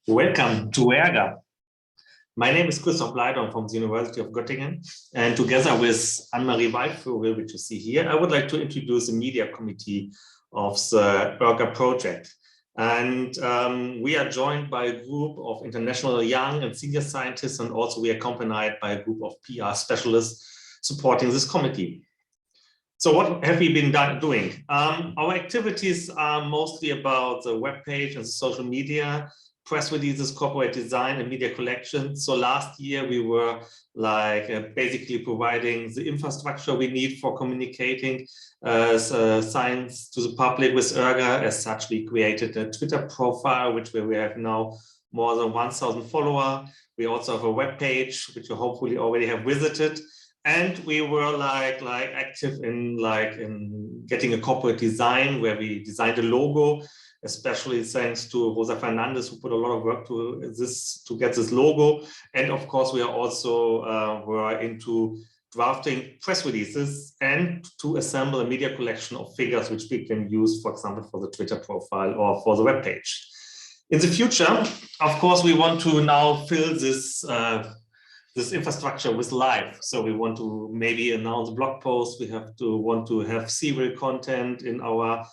Welcome to ERGA. My name is Christoph Bleidorn from the University of Göttingen, and together with Anne-Marie Waldvogel, which you see here, I would like to introduce the media committee of the ERGA project. And we are joined by a group of international young and senior scientists, and also we are accompanied by a group of PR specialists supporting this committee. So what have we been doing? Our activities are mostly about the webpage and the social media, press releases, corporate design, and media collection. So last year we were basically providing the infrastructure we need for communicating science to the public with ERGA. As such, we created a Twitter profile, which we have now more than 1,000 followers. We also have a web page, which you hopefully already have visited. And we were active in getting a corporate design where we designed a logo, especially thanks to Rosa Fernandez, who put a lot of work to get this logo. And of course, we are also were into drafting press releases and to assemble a media collection of figures which we can use, for example, for the Twitter profile or for the web page. In the future, of course, we want to now fill this infrastructure with live. So we want to maybe announce blog posts. We want to have serial content in our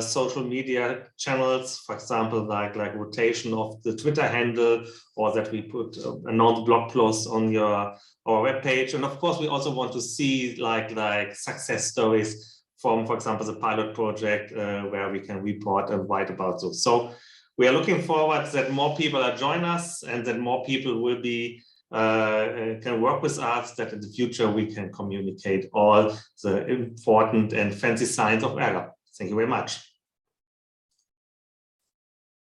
social media channels, for example, like rotation of the Twitter handle, or that we put announce blog posts on our webpage. And of course, we also want to see like success stories from, for example, the pilot project where we can report and write about those. So we are looking forward that more people are joining us and that more people will be can work with us, that in the future we can communicate all the important and fancy science of ERGA. Thank you very much.